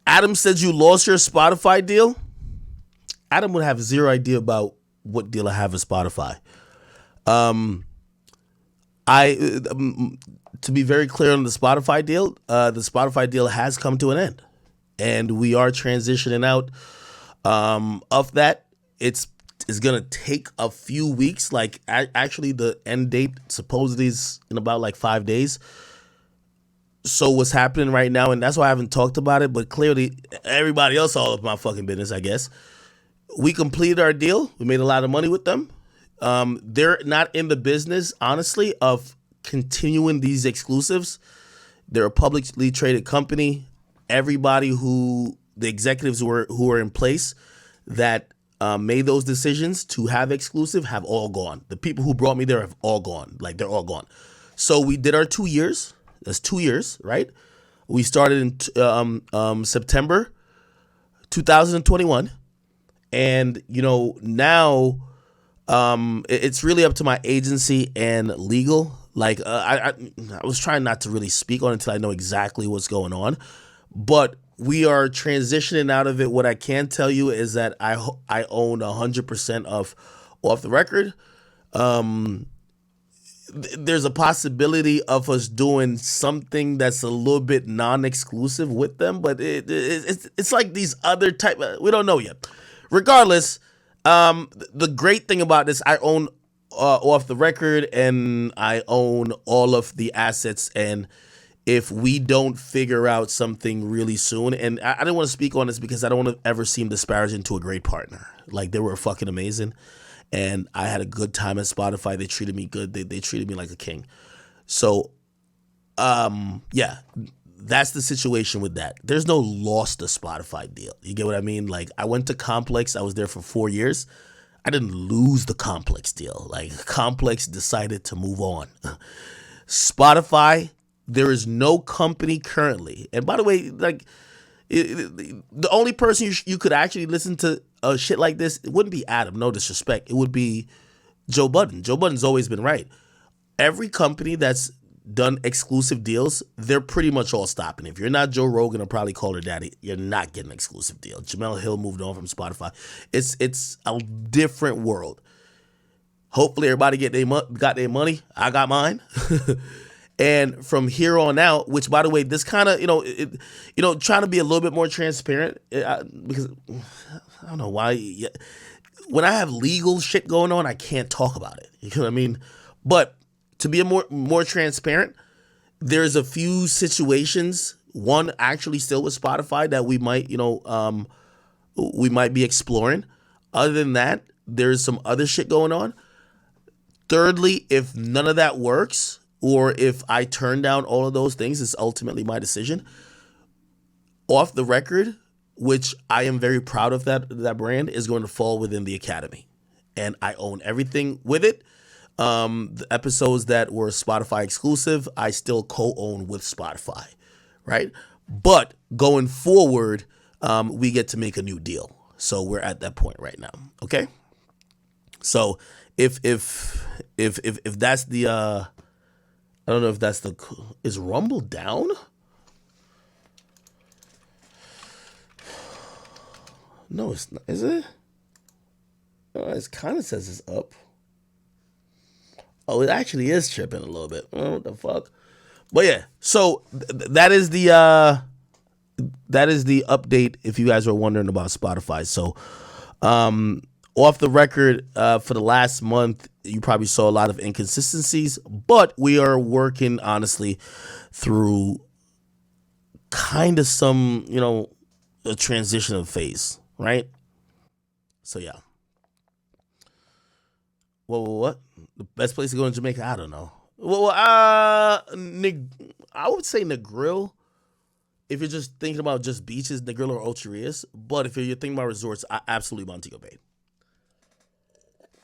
Adam said you lost your Spotify deal. Adam would have zero idea about what deal I have with Spotify. Um, I to be very clear on the Spotify deal has come to an end, and we are transitioning out of that. It's gonna take a few weeks. Like actually, the end date supposedly is in about like 5 days. So what's happening right now, and that's why I haven't talked about it. But clearly, everybody else all of my fucking business, I guess. We completed our deal. We made a lot of money with them. They're not in the business, honestly, of continuing these exclusives. They're a publicly traded company. Everybody the executives who were in place that made those decisions to have exclusive have all gone. The people who brought me there have all gone. Like, they're all gone. So we did our 2 years. That's 2 years, right? We started in September 2021. And, now it's really up to my agency and legal. Like, I was trying not to really speak on it until I know exactly what's going on. But we are transitioning out of it. What I can tell you is that I own 100% of Off the Record. There's a possibility of us doing something that's a little bit non-exclusive with them, but it's like these other type. We don't know yet. Regardless, the great thing about this, I own Off the Record, and I own all of the assets. And if we don't figure out something really soon, and I didn't want to speak on this because I don't want to ever seem disparaging to a great partner. Like, they were fucking amazing. And I had a good time at Spotify. They treated me good. They treated me like a king. So, yeah, that's the situation with that. There's no loss to Spotify deal. You get what I mean? Like, I went to Complex. I was there for 4 years. I didn't lose the Complex deal. Like, Complex decided to move on. Spotify, there is no company currently. And by the way, like, the only person you could actually listen to shit like this, it wouldn't be Adam, no disrespect. It would be Joe Budden. Joe Budden's always been right. Every company that's done exclusive deals, they're pretty much all stopping. If you're not Joe Rogan or probably Call Her Daddy, you're not getting an exclusive deal. Jamel Hill moved on from Spotify. It's a different world. Hopefully everybody got their money. I got mine. And from here on out, which, by the way, this kind of, trying to be a little bit more transparent, because I don't know why. When I have legal shit going on, I can't talk about it. You know what I mean? But to be more transparent, there's a few situations. One actually still with Spotify that we might be exploring. Other than that, there's some other shit going on. Thirdly, if none of that works, or if I turn down all of those things, it's ultimately my decision. Off the Record, which I am very proud of that brand, is going to fall within the Academy. And I own everything with it. The episodes that were Spotify exclusive, I still co-own with Spotify, right? But going forward, we get to make a new deal. So we're at that point right now, okay? So if that's the I don't know if that's is Rumble down? No, it's not. Is it? It kind of says it's up. Oh, it actually is tripping a little bit. Oh, what the fuck? But yeah, so that is the update. If you guys were wondering about Spotify, so Off the Record, for the last month, you probably saw a lot of inconsistencies, but we are working honestly through kind of some, a transitional phase, right? So yeah. What? The best place to go in Jamaica? I don't know. I would say Negril. If you're just thinking about just beaches, Negril or Ocho Rios. But if you're thinking about resorts, absolutely Montego Bay.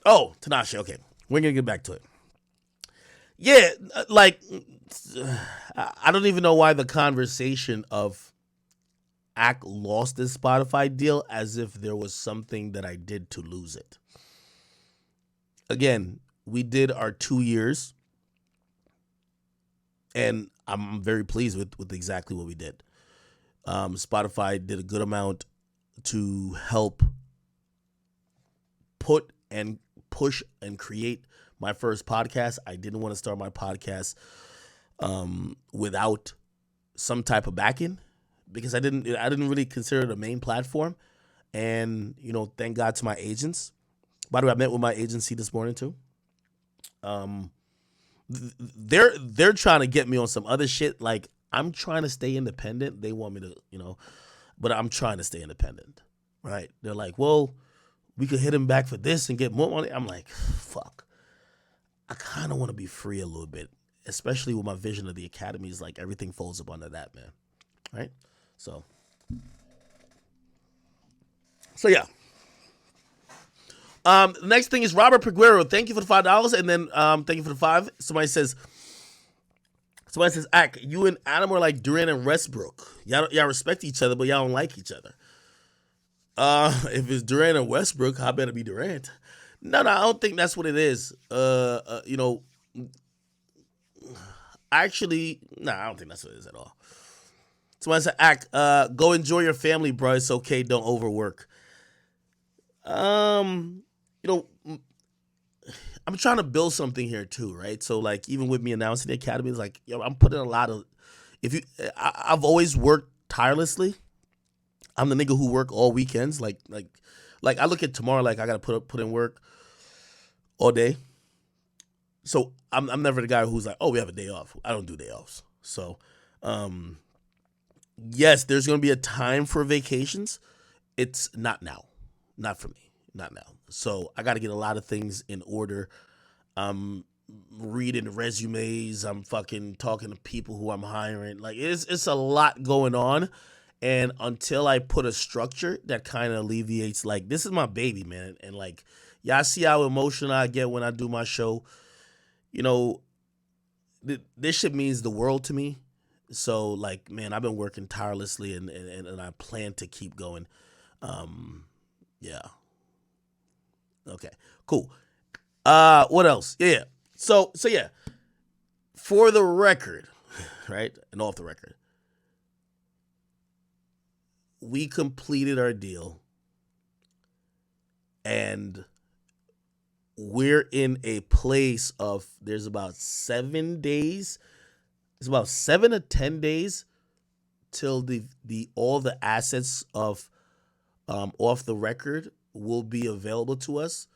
Oh, Tinashe. Okay, we're gonna get back to it. Yeah, like, I don't even know why the conversation of Ack lost this Spotify deal as if there was something that I did to lose it. Again, we did our 2 years, and I'm very pleased with exactly what we did. Spotify did a good amount to help put and push and create my first podcast. I didn't want to start my podcast without some type of backing because I didn't really consider it a main platform. And thank God to my agents. By the way, I met with my agency this morning too. They're trying to get me on some other shit. Like, I'm trying to stay independent. They want me to, but I'm trying to stay independent, right? They're like, well, we could hit him back for this and get more money. I'm like, fuck. I kind of want to be free a little bit, especially with my vision of the Academiks. Like, everything folds up under that, man. Right? So yeah. The next thing is Robert Peguero. Thank you for the $5, and then thank you for the 5. Somebody says, Ak, you and Adam are like Durant and Westbrook. Y'all respect each other, but y'all don't like each other. If it's Durant and Westbrook, I better be Durant. No, I don't think that's what it is. Actually, I don't think that's what it is at all. Somebody said, Ak, go enjoy your family, bro. It's okay. Don't overwork. I'm trying to build something here too, right? So like, even with me announcing the Academy, it's like, I'm putting a lot of. I've always worked tirelessly. I'm the nigga who work all weekends. Like I look at tomorrow like I gotta put in work all day. So I'm never the guy who's like, oh, we have a day off. I don't do day offs. So, yes, there's gonna be a time for vacations. It's not now. Not for me. Not now. So I got to get a lot of things in order. I'm reading resumes. I'm fucking talking to people who I'm hiring. Like, it's a lot going on. And until I put a structure that kind of alleviates, like, this is my baby, man. And like, y'all see how emotional I get when I do my show. This shit means the world to me. So like, man, I've been working tirelessly and I plan to keep going. Yeah. Okay, cool. What else? Yeah. So yeah. For the record, right? And off the record, we completed our deal and we're in a place of there's about 7 days. It's about 7 to 10 days till the all the assets of off the record will be available to us.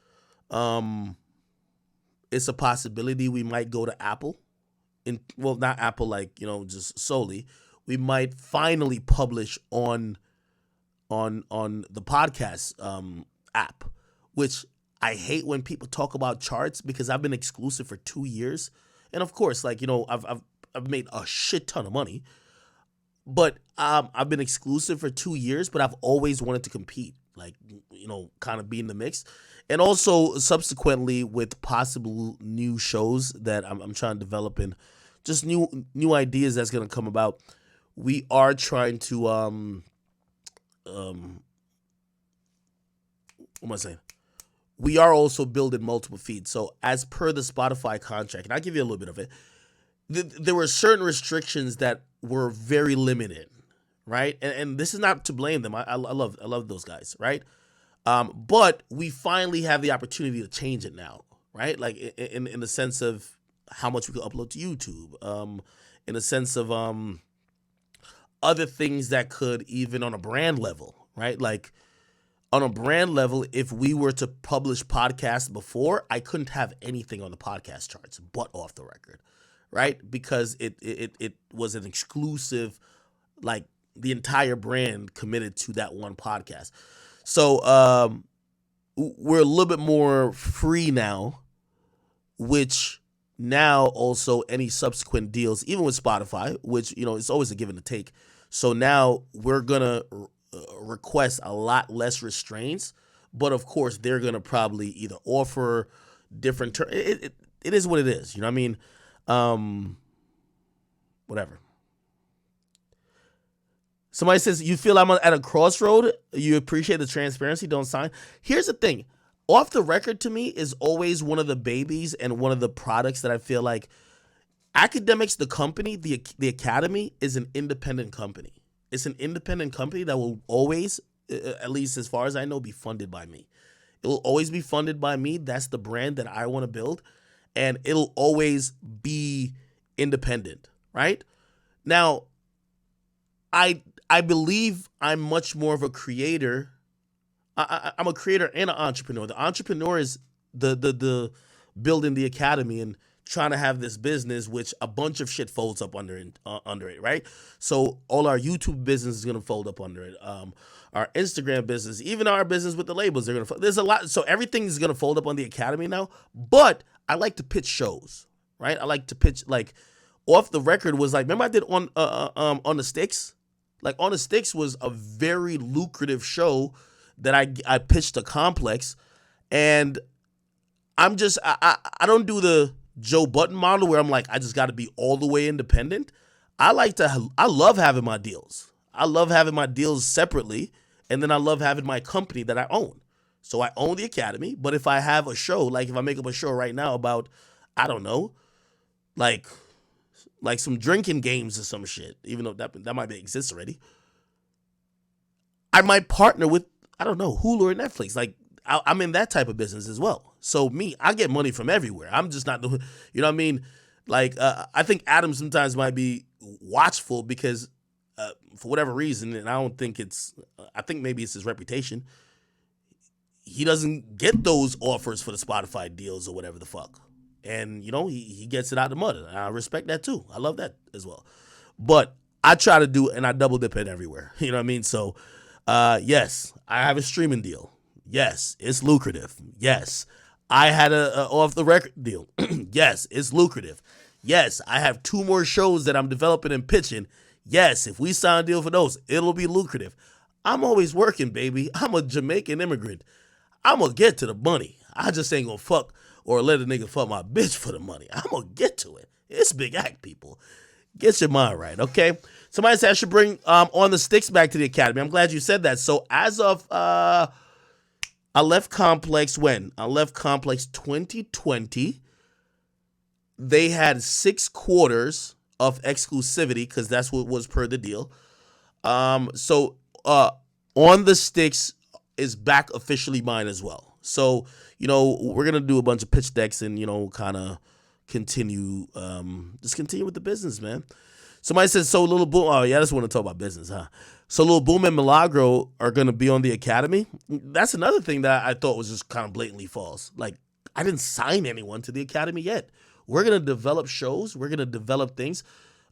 It's a possibility we might go to Apple. Not Apple, like, just solely. We might finally publish on the podcast app, which I hate when people talk about charts because I've been exclusive for 2 years, and of course, like, I've made a shit ton of money, but I've been exclusive for 2 years, but I've always wanted to compete, like, kind of be in the mix, and also subsequently with possible new shows that I'm trying to develop and just new ideas that's gonna come about. We are trying to what am I saying? We are also building multiple feeds. So as per the Spotify contract, and I'll give you a little bit of it, there were certain restrictions that were very limited, right? And this is not to blame them. I love those guys, right? But we finally have the opportunity to change it now, right? Like in the sense of how much we could upload to YouTube, in the sense of other things that could, even on a brand level, right? Like on a brand level, if we were to publish podcasts before, I couldn't have anything on the podcast charts but off the record, right? Because it was an exclusive, like the entire brand committed to that one podcast. So we're a little bit more free now, which now also any subsequent deals, even with Spotify, which, it's always a give and a take. So now we're going to request a lot less restraints, but of course they're going to probably either offer different terms. It is what it is. You know what I mean? Whatever. Somebody says, you feel I'm at a crossroad. You appreciate the transparency. Don't sign. Here's the thing. Off the record to me is always one of the babies and one of the products that I feel like Akademiks, the company, the Academy is an independent company. It's an independent company that will always, at least as far as I know, be funded by me. It will always be funded by me. That's the brand that I want to build, and it'll always be independent, right? Now, I believe I'm much more of a creator. I'm a creator and an entrepreneur. The entrepreneur is the building the academy and trying to have this business, which a bunch of shit folds up under it, right? So all our YouTube business is gonna fold up under it. Our Instagram business, even our business with the labels, they're gonna. There's a lot. So everything is gonna fold up on the academy now. But I like to pitch shows, right? I like to pitch like off the record was like. Remember I did on the sticks. Like On the Sticks was a very lucrative show that I pitched to Complex, and I don't do the Joe Button model where I'm like I just got to be all the way independent. I love having my deals. I love having my deals separately, and then I love having my company that I own. So I own the academy, but if I have a show, like if I make up a show right now about I don't know, like some drinking games or some shit, even though that might exist already. I might partner with, I don't know, Hulu or Netflix. Like, I'm in that type of business as well. So I get money from everywhere. I'm just not doing, you know what I mean? Like, I think Adam sometimes might be watchful because for whatever reason, and I think maybe it's his reputation, he doesn't get those offers for the Spotify deals or whatever the fuck. And, he gets it out of the mud. And I respect that too. I love that as well. But I try to do, and I double dip it everywhere. You know what I mean? So, yes, I have a streaming deal. Yes, it's lucrative. Yes, I had a off the record deal. Yes, it's lucrative. Yes, I have 2 more shows that I'm developing and pitching. Yes, if we sign a deal for those, it'll be lucrative. I'm always working, baby. I'm a Jamaican immigrant. I'm going to get to the money. I just ain't going to fuck or let a nigga fuck my bitch for the money. I'm going to get to it. It's Big Act, people. Get your mind right, okay? Somebody said I should bring On the Sticks back to the academy. I'm glad you said that. So as of, I left Complex when? I left Complex 2020. They had 6 quarters of exclusivity because that's what was per the deal. So On the Sticks is back officially mine as well. So, we're going to do a bunch of pitch decks and, kind of continue with the business, man. Somebody said, so Little Boom. Oh, yeah, I just want to talk about business, huh? So Little Boom and Milagro are going to be on the academy. That's another thing that I thought was just kind of blatantly false. Like, I didn't sign anyone to the academy yet. We're going to develop shows. We're going to develop things.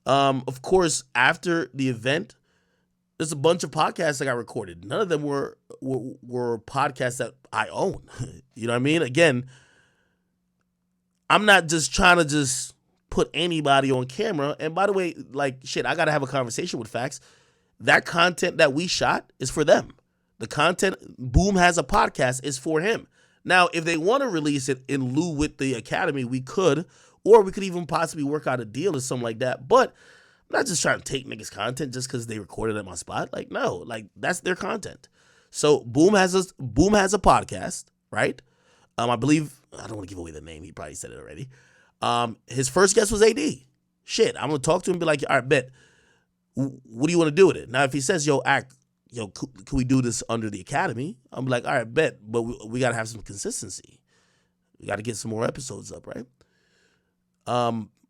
Of course, after the event, there's a bunch of podcasts that got recorded. None of them were podcasts that I own. You know what I mean? Again, I'm not just trying to just put anybody on camera. And by the way, like, shit, I got to have a conversation with Fax. That content that we shot is for them. The content, Boom has a podcast, is for him. Now, if they want to release it in lieu with the academy, we could, or we could even possibly work out a deal or something like that. But I'm not just trying to take niggas' content just because they recorded at my spot. Like, no, like that's their content. So Boom has a podcast, right? I believe, I don't want to give away the name. He probably said it already. His first guest was AD. Shit, I'm gonna talk to him and be like, all right, bet. What do you want to do with it? Now, if he says, can we do this under the academy? I'm like, all right, bet, but we got to have some consistency. We got to get some more episodes up, right?